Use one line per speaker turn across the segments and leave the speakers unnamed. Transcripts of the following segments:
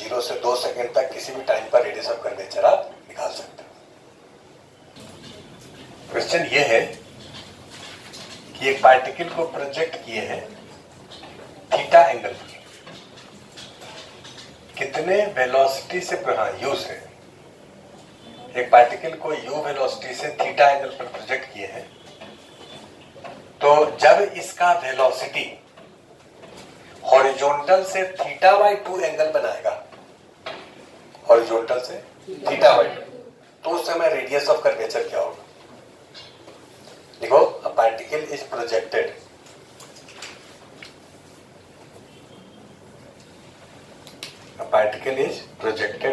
0 से 2 सेकेंड तक किसी भी टाइम पर रेडियस ऑफ कर्वेचर आप निकाल सकते हो। क्वेश्चन ये है कि एक पार्टिकल को प्रोजेक्ट किए हैं थीटा एंगल पर, कितने वेलोसिटी से, हाँ यू से, एक पार्टिकल को यू वेलोसिटी से थीटा एंगल पर प्रोजेक्ट किए हैं, तो जब इसका वेलोसिटी हॉरिजॉन्टल से θ/2 एंगल बनाएगा, हॉरिजॉन्टल से θ/2, तो उस समय रेडियस ऑफ कर्वेचर क्या होगा? देखो, a particle is projected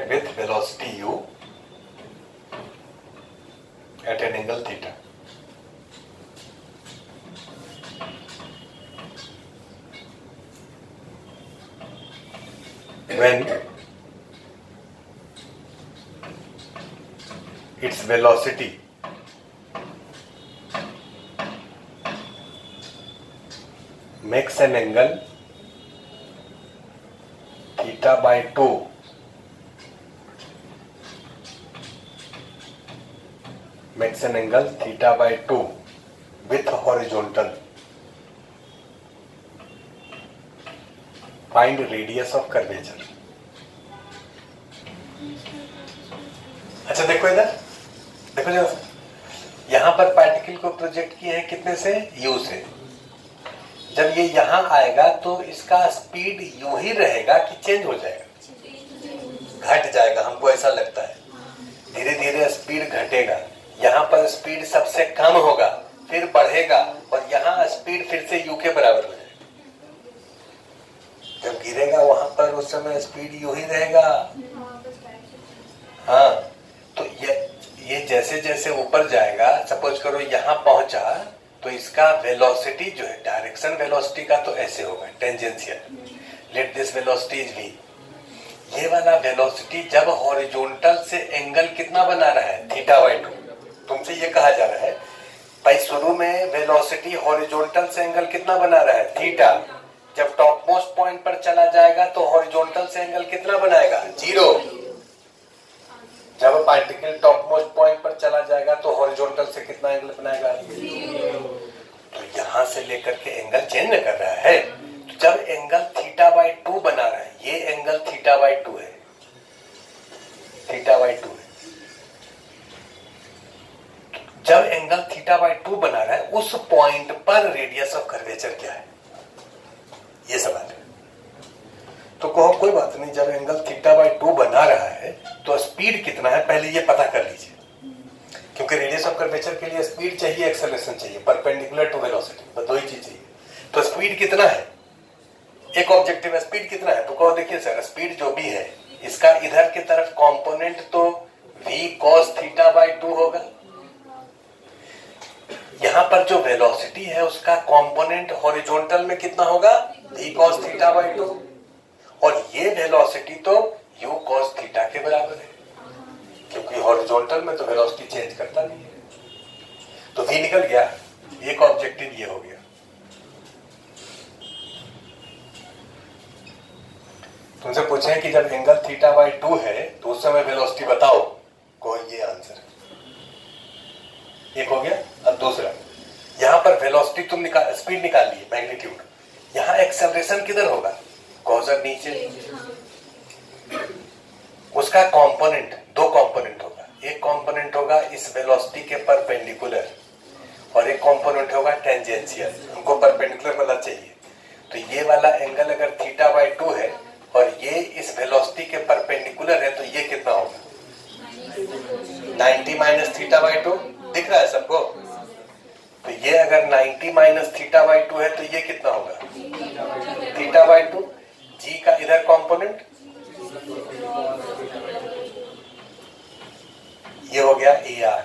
with velocity u at an angle theta. When its velocity makes an angle θ/2 makes an angle θ/2 with horizontal. Find radius of curvature. अच्छा देखो इधर, देखो जरा, यहां पर पार्टिकल को प्रोजेक्ट किए हैं कितने से? u से। जब ये यहां आएगा तो इसका स्पीड यूं ही रहेगा कि चेंज हो जाएगा? घट जाएगा, हमको ऐसा लगता है। धीरे धीरे स्पीड घटेगा, यहाँ पर स्पीड सबसे कम होगा, फिर बढ़ेगा, और यहाँ स्पीड फिर से यू के बराबर हो जाएगा। जब गिरेगा वहां पर उस समय स्पीड यू ही रहेगा। हाँ, तो ये जैसे जैसे ऊपर जाएगा, सपोज करो यहाँ पहुंचा, तो इसका वेलोसिटी जो है, डायरेक्शन वेलोसिटी का तो ऐसे होगा, tangential, let this velocity is v। ये वाला वेलोसिटी जब हॉरिजॉन्टल से एंगल कितना बना रहा है? θ/2। तुमसे ये कहा जा रहा है भाई, शुरू में वेलोसिटी हॉरिजॉन्टल से एंगल कितना बना रहा है? थीटा। जब टॉप मोस्ट पॉइंट पर चला जाएगा तो हॉरिजॉन्टल से एंगल कितना बनाएगा? 0। जब पार्टिकल टॉप मोस्ट पॉइंट पर चला जाएगा तो हॉरिजॉन्टल से कितना एंगल बनाएगा? 0। तो यहां से लेकर के एंगल चेंज कर रहा है। तो जब एंगल θ/2 बना रहा है, ये एंगल θ/2 है, θ/2 है। जब एंगल θ/2 बना रहा है, उस पॉइंट पर रेडियस ऑफ कर्वेचर क्या है? ये सवाल है। तो कहो कोई बात नहीं, जब एंगल θ/2 बना रहा है तो स्पीड कितना है पहले ये पता कर लीजिए, क्योंकि रेडियस ऑफ कर्वेचर के लिए स्पीड चाहिए, एक्सेलरेशन चाहिए, परपेंडिकुलर टू वेलोसिटी, बस दो ही चीज चाहिए। तो स्पीड कितना है? एक ऑब्जेक्टिव है, स्पीड कितना है? तो कहो देखिए सर, स्पीड जो भी है इसका इधर की तरफ कंपोनेंट तो v cos θ/2 होगा, यहां पर जो वेलोसिटी है उसका कंपोनेंट हॉरिजॉन्टल में कितना होगा? v cos θ/2, और ये वेलोसिटी तो u cos θ के बराबर है, क्योंकि हॉरिजॉन्टल में तो वेलोसिटी चेंज करता नहीं है। तो v निकल गया, एक ऑब्जेक्टिव ये हो गया। तुमसे पूछे कि जब एंगल θ/2 है तो उस समय वेलोसिटी बताओ, को ये आंसर एक हो गया। अब दूसरा, यहां पर वेलोसिटी तुम स्पीड निकाल लिए, मैग्नीट्यूड, यहां एक्सेलरेशन किधर होगा? कॉजर नीचे। उसका कंपोनेंट, दो कंपोनेंट होगा, एक कंपोनेंट होगा इस वेलोसिटी के परपेंडिकुलर, और एक कंपोनेंट होगा टेंजेंशियल। हमको परपेंडिकुलर वाला चाहिए। तो ये वाला एंगल अगर θ/2 है और ये इस वेलोसिटी के परपेंडिकुलर है, तो ये कितना होगा? 90 माइनस θ/2। दिख रहा है सबको? तो ये अगर 90 माइनस θ/2 है तो ये कितना होगा? θ/2। जी का इधर कंपोनेंट ये हो गया AR।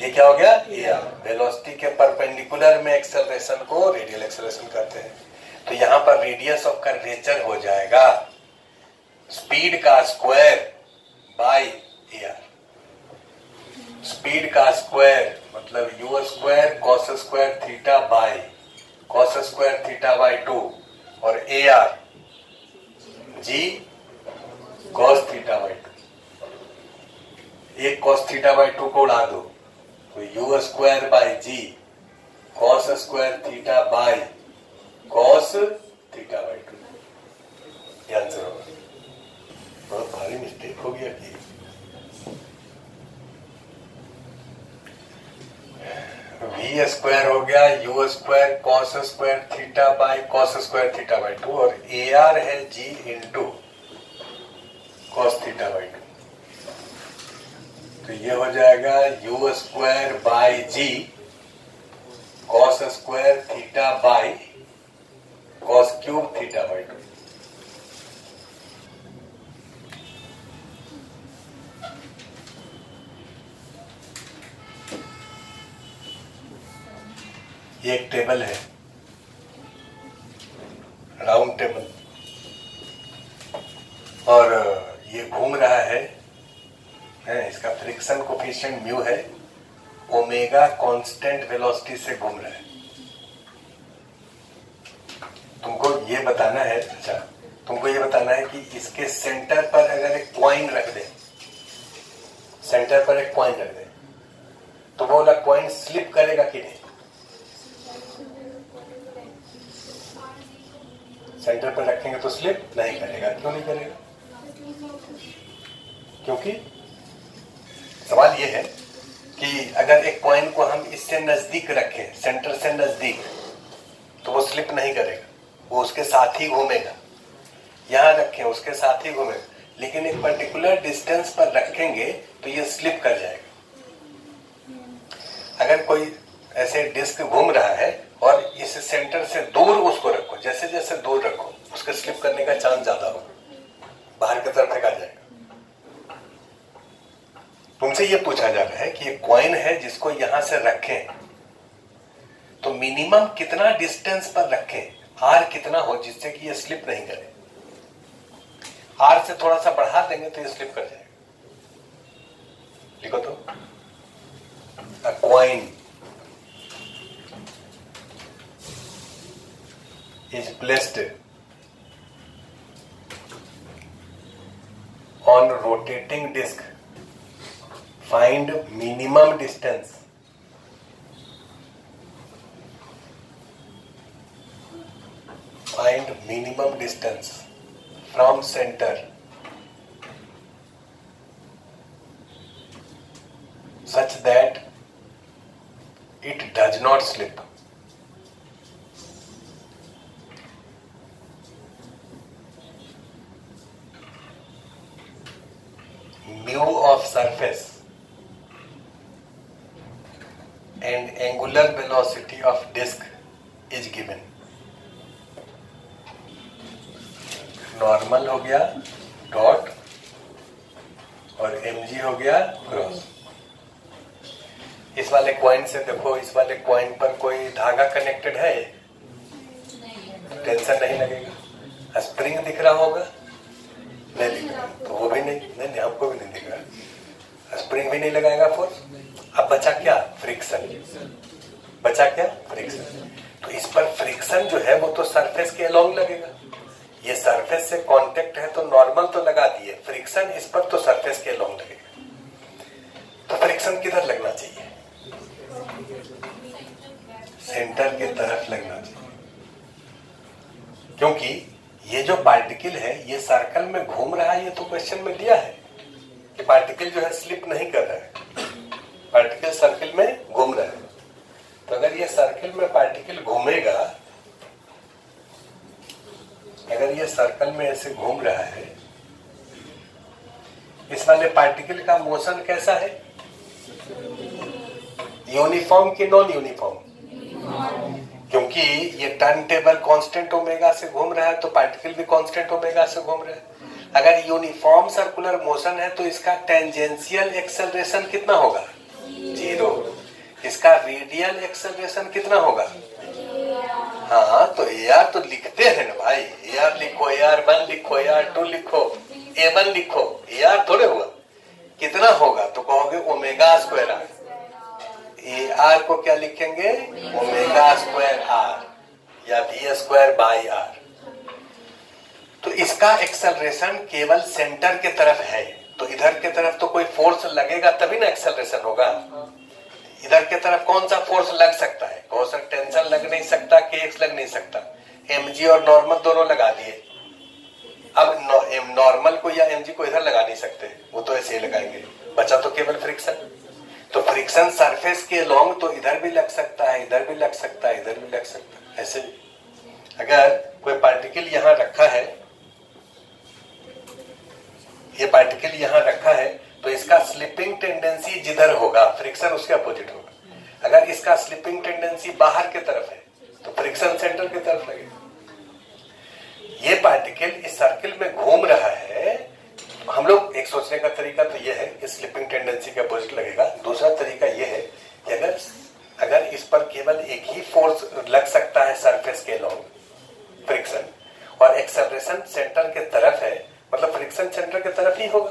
ये क्या हो गया? AR। वेलोसिटी के परपेंडिकुलर में एक्सेलरेशन को रेडियल एक्सेलरेशन कहते हैं। तो यहां पर रेडियस ऑफ कर्वेचर हो जाएगा स्पीड का स्क्वायर बाय AR। स्पीड का स्क्वायर मतलब u square cos square theta by cos square θ/2, और AR g cos theta by two, एक कॉस थीटा बाई टू को उड़ा दो तो u square by g cos square theta by cos theta by two, ये answer होगा। बहुत भारी मिस्टेक हो गया कि वी स्क्वायर हो गया u square cos square theta by cos square theta by two, और ए आर है g into cos theta by two, तो ये हो जाएगा u square by g cos square theta by cos cube theta by two. ये एक table है, round table, और ये घूम रहा है, इसका फ्रिक्शन कोफिशिएंट म्यू है, ओमेगा कांस्टेंट वेलोसिटी से घूम रहा है। तुमको ये बताना है, अच्छा तुमको ये बताना है कि इसके सेंटर पर अगर एक कॉइन रख दे, सेंटर पर एक कॉइन रख दे तो वो वाला कॉइन स्लिप करेगा कि नहीं? सेंटर पर रखेंगे तो स्लिप नहीं करेगा। क्यों नहीं करेगा? क्योंकि सवाल यह है कि अगर एक कॉइन को हम इससे नजदीक रखें, सेंटर से नजदीक, तो वो स्लिप नहीं करेगा, वो उसके साथ ही घूमेगा। यहां रखें उसके साथ ही घूमेगा, लेकिन एक पर्टिकुलर डिस्टेंस पर रखेंगे तो ये स्लिप कर जाएगा। अगर कोई ऐसे डिस्क घूम रहा है और इस सेंटर से दूर उसको रखो, जैसे जैसे दूर रखो उसके स्लिप करने का चांस ज्यादा हो, बाहर की तरफ फेंका जाएगा। तुमसे ये पूछा जा रहा है कि ये कॉइन है जिसको यहां से रखें तो मिनिमम कितना डिस्टेंस पर रखें, आर कितना हो जिससे कि ये स्लिप नहीं करे। आर से थोड़ा सा बढ़ा देंगे तो ये स्लिप कर जाएगा। लिखो तो, a coin is placed on rotating disc. Find minimum distance. Find minimum distance from center such that it does not slip. Mu of surface and angular velocity of disk is given. Normal हो गया dot और mg हो गया cross. इस वाले coin से देखो, इस वाले कॉइन पर कोई धागा कनेक्टेड है? टेंशन नहीं लगेगा। स्प्रिंग दिख रहा होगा? नहीं दिख रहा, तो वो भी नहीं हमको भी नहीं दिख रहा, स्प्रिंग भी नहीं लगाएगा फोर्स। अब बचा क्या? फ्रिक्शन। बचा क्या? फ्रिक्शन। तो इस पर फ्रिक्शन जो है वो तो सरफेस के अलोंग लगेगा। ये सरफेस से कांटेक्ट है तो नॉर्मल तो लगा दिए, फ्रिक्शन इस पर तो सरफेस के अलोंग लगेगा। तो फ्रिक्शन किधर लगना चाहिए? सेंटर के तरफ लगना चाहिए, क्योंकि ये जो पार्टिकल है ये सर्कल में घूम रहा है। ये तो क्वेश्चन में दिया है कि पार्टिकल जो है स्लिप नहीं कर रहा है, पार्टिकल सर्कल में घूम रहा है। तो अगर ये सर्कल में पार्टिकल घूमेगा, अगर ये सर्कल में ऐसे घूम रहा है, इस वाले पार्टिकल का मोशन कैसा है? यूनिफॉर्म कि नॉन यूनिफॉर्म? क्योंकि ये टर्न टेबल कांस्टेंट ओमेगा से घूम रहा है तो पार्टिकल भी कांस्टेंट ओमेगा से घूम रहा है। अगर यूनिफॉर्म सर्कुलर मोशन है तो इसका टेंजेंशियल एक्सेलरेशन कितना होगा? 0। इसका रेडियल एक्सेलरेशन कितना होगा? हाँ, तो AR तो लिखते हैं ना भाई, AR लिखो, AR1 लिखो, AR2 लिखो, A1 लिखो, AR थोड़े हुआ। कितना होगा? तो कहोगे ओमेगा स्क्वायर आर। AR को क्या लिखेंगे? ओमेगा स्क्वायर आर या V स्क्वायर बाई आर। तो इसका एक्सेलरेशन केवल सेंटर के तरफ है, तो इधर के तरफ तो कोई फोर्स लगेगा तभी ना एक्सेलरेशन होगा। इधर के तरफ कौन सा फोर्स लग सकता है? कौन सा टेंशन लग नहीं सकता, kx लग नहीं सकता, mg और नॉर्मल दोनों लगा दिए। अब नॉर्मल को या mg को इधर लगा नहीं सकते, वो तो ऐसे ही लगाएंगे, बचा तो केवल फ्रिक्शन। तो फ्रिक्शन सरफेस के लॉन्ग तो इधर भी लग सकता है, इधर भी लग सकता है, इधर भी लग सकता है। ऐसे अगर कोई पार्टिकल यहां रखा है, ये पार्टिकल यहां रखा है, तो इसका स्लिपिंग टेंडेंसी जिधर होगा फ्रिक्शन उसके अपोजिट होगा। अगर इसका स्लिपिंग टेंडेंसी बाहर के तरफ है तो फ्रिक्शन सेंटर की तरफ लगेगा। ये पार्टिकल इस सर्किल में घूम रहा है, हम लोग एक सोचने का तरीका तो यह है कि स्लिपिंग टेंडेंसी के अपोजिट लगेगा। दूसरा तरीका यह है कि अगर इस पर केवल एक ही फोर्स लग सकता है सरफेस के लॉन्ग फ्रिक्शन, और एक्सेलरेशन सेंटर के तरफ है, मतलब फ्रिक्शन सेंटर के तरफ ही होगा।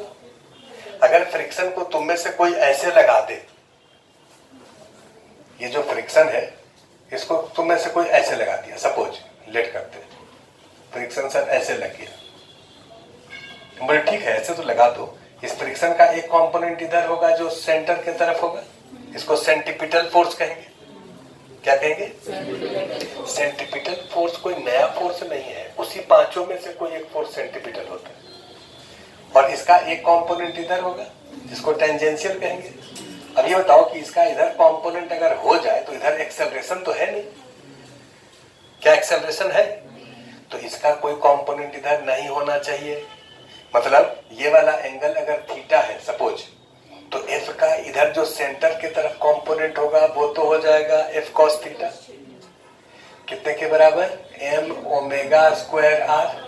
अगर फ्रिक्शन को तुम में से कोई ऐसे लगा दे, ये जो फ्रिक्शन है इसको तुम में से कोई ऐसे लगा दिया, सपोज लेट करते हैं, फ्रिक्शन सर ऐसे लग गया, बोले ठीक है ऐसे तो लगा दो। इस फ्रिक्शन का एक कंपोनेंट इधर होगा जो सेंटर के तरफ होगा, इसको सेंटीपिटल फोर्स कहेंगे। क्या कहेंगे? सेंटीपिटल फोर्स कोई नया फोर्स नहीं है, उसी पांचों में से कोई एक फोर्स सेंटीपिटल होता है। और इसका एक कंपोनेंट इधर होगा जिसको टेंजेंशियल कहेंगे। अब ये बताओ कि इसका इधर कंपोनेंट अगर हो जाए तो इधर एक्सेलरेशन तो है नहीं, क्या एक्सेलरेशन है? तो इसका कोई कंपोनेंट इधर नहीं होना चाहिए। मतलब ये वाला एंगल अगर थीटा है सपोज, तो एफ का इधर जो सेंटर की तरफ कंपोनेंट होगा वो तो हो जाएगा एफ कॉस थीटा, कितने के बराबर? M omega square R.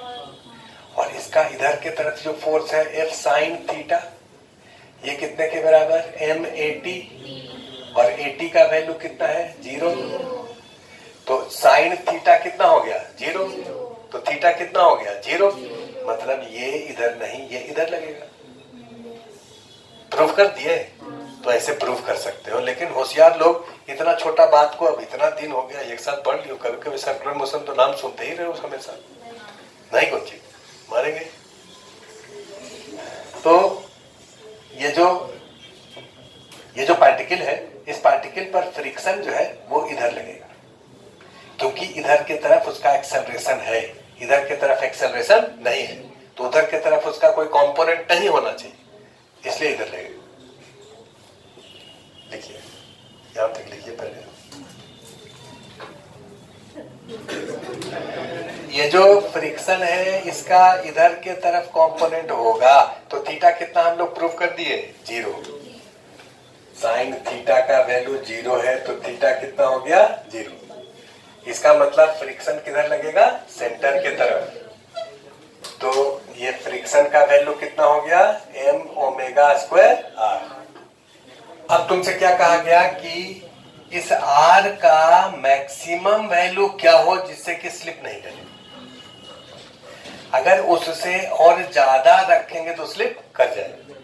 और इसका इधर के तरफ जो फोर्स है एफ साइन थीटा, ये कितने के बराबर? एम एटी, और एटी का वैल्यू कितना है? 0। तो साइन थीटा कितना हो गया? 0। तो थीटा कितना हो गया? 0। मतलब ये इधर नहीं, ये इधर लगेगा। प्रूफ कर दिए? तो ऐसे प्रूफ कर सकते हो, लेकिन होशियार लोग इतना छोटा बात को अब इतना दिन हो गया एक साथ पढ़ लियो, कभी कभी सर्कुलर मोशन तो नाम सुनते ही रहे हो हमेशा, नहीं कुछ मारेंगे। तो ये जो पार्टिकल है, इस पार्टिकल पर फ्रिक्शन जो है वो इधर लगेगा, क्योंकि इधर की तरफ उसका एक्सेलरेशन है, इधर की तरफ एक्सेलरेशन नहीं है, तो उधर की तरफ उसका कोई कंपोनेंट नहीं होना चाहिए, इसलिए इधर लगेगा। लिखिए, यहां तक लिखिए पहले। ये जो फ्रिक्शन है इसका इधर के तरफ कंपोनेंट होगा, तो थीटा कितना हम लोग प्रूव कर दिए? 0। साइन थीटा का वैल्यू 0 है, तो थीटा कितना हो गया? 0। इसका मतलब फ्रिक्शन किधर लगेगा? सेंटर के तरफ। तो ये फ्रिक्शन का वैल्यू कितना हो गया? M omega square R. अब तुमसे क्या कहा गया कि इस आर का मैक्सिमम वैल्यू क्या हो जिससे कि स्लिप नहीं करे। अगर उससे और ज्यादा रखेंगे तो स्लिप कर जाएगा।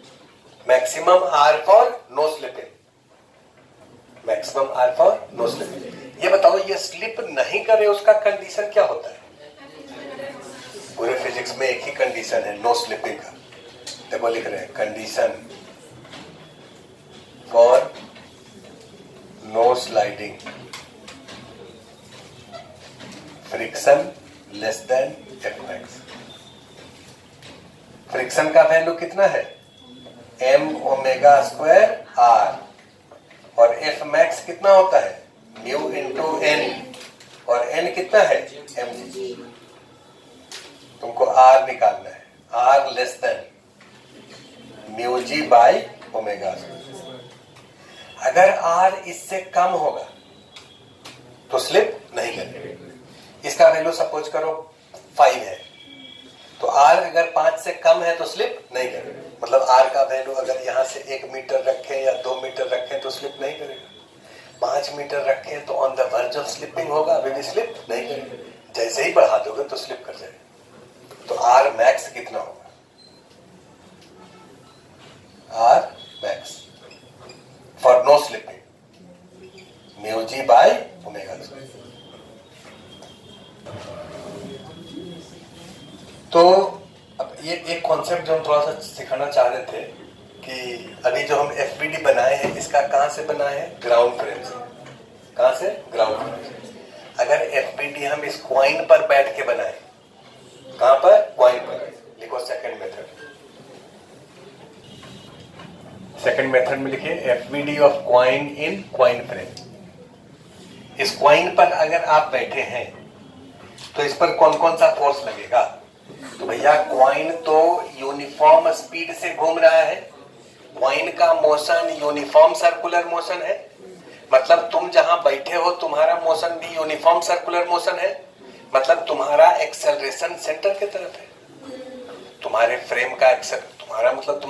Maximum R for no slipping, maximum R for no slipping. ये बताओ ये स्लिप नहीं करे उसका कंडीशन क्या होता है? पूरे फिजिक्स में एक ही कंडीशन है नो स्लिपिंग का, देखो लिख रहे हैं condition for no sliding, friction less than F max. Friction का वैल्यू कितना है? एम ओमेगा स्क्वायर आर, और एफ मैक्स कितना होता है? म्यू इंटू एन, और एन कितना है? M G. तुमको आर निकालना है, R less than mu G by omega. अगर आर इससे कम होगा तो स्लिप नहीं करेगा। इसका वैल्यू सपोज करो 5 है, तो आर अगर 5 से कम है तो स्लिप नहीं करेगा। मतलब आर का वैल्यू अगर यहां से 1 मीटर रखें या 2 मीटर रखें तो स्लिप नहीं करेगा। 5 मीटर रखें तो on the verge of slipping होगा, अभी भी स्लिप नहीं करेगा। जैसे ही बढ़ा दोगे तो स्लिप कर जाएगा। तो आर मैक्स कितना होगा? R max for no slipping mu G by omega square. तो ये एक कॉन्सेप्ट जो हम थोड़ा सा सिखाना चाह रहे थे कि अभी जो हम एफबीडी बनाए हैं इसका कहाँ से बना है, ग्राउंड फ्रेम से। कहाँ से, ग्राउंड फ्रेम से। अगर एफबीडी हम इस कॉइन पर बैठ के बनाए, कहाँ पर, कॉइन पर, लिखो सेकंड मेथड। सेकंड मेथड में लिखिए FBD of coin in coin frame. इस कॉइन पर अगर आप बैठे हैं तो इस पर कौन कौन सा फोर्स लगेगा, तो भैया कॉइन तो यूनिफॉर्म स्पीड से घूम रहा है, कॉइन का मोशन यूनिफॉर्म सर्कुलर मोशन है, मतलब तुम जहां बैठे हो तुम्हारा मोशन भी यूनिफॉर्म सर्कुलर मोशन है, मतलब तुम्हारा एक्सेलरेशन सेंटर की तरफ है। तुम्हारे फ्रेम का तुम्हारा मतलब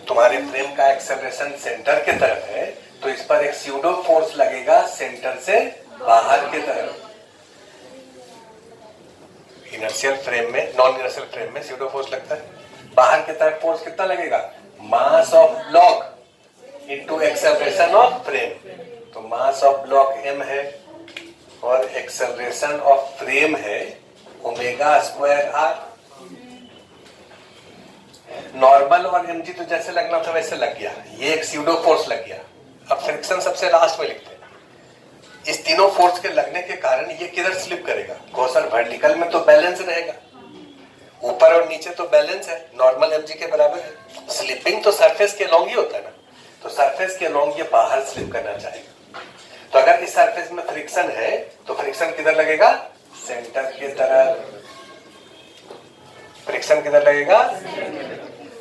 तुम्हारे फ्रेम का एक्सेलरेशन सेंटर की तरफ है, तो इस पर एक स्यूडो फोर्स लगेगा सेंटर से बाहर की तरफ। इनर्शियल फ्रेम में, नॉन इनर्शियल फ्रेम में स्यूडो फोर्स लगता है। बाहर की तरफ फोर्स कितना लगेगा, mass of block into acceleration of frame. तो मास ऑफ ब्लॉक m है और एक्सेलरेशन ऑफ फ्रेम है ओमेगा स्क्वायर r। नॉर्मल और mg तो जैसे लगना था वैसे लग गया, ये एक स्यूडो फोर्स लग गया। अब फ्रिक्शन सबसे लास्ट में लिखते हैं। इस तीनों फोर्स के लगने के कारण ये किधर स्लिप करेगा, सर वर्टिकल में तो बैलेंस रहेगा, ऊपर और नीचे तो बैलेंस है, नॉर्मल mg के बराबर है। स्लिपिंग तो सरफेस के लॉन्ग ही होता है ना, तो सरफेस के लॉन्ग ये बाहर स्लिप करना चाहेगा। तो अगर इस सरफेस में फ्रिक्शन है तो फ्रिक्शन किधर लगेगा, सेंटर की तरफ। फ्रिक्शन किधर लगेगा,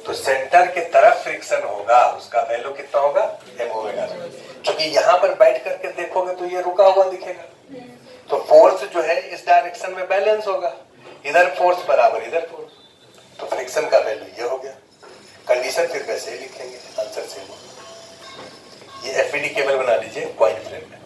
तो सेंटर की तरफ फ्रिक्शन होगा, उसका वैल्यू कितना होगा, m ओमेगा। क्योंकि यहां पर बैठ करके देखोगे तो ये रुका हुआ दिखेगा, तो फोर्स जो है इस डायरेक्शन में बैलेंस होगा, इधर फोर्स बराबर इधर फोर्स, तो फ्रिक्शन का वैल्यू ये हो गया। कंडीशन फिर वैसे ही लिखेंगे, आंसर सेम हो। ये एफईडी केबल बना लीजिए कॉइन फ्रेम में।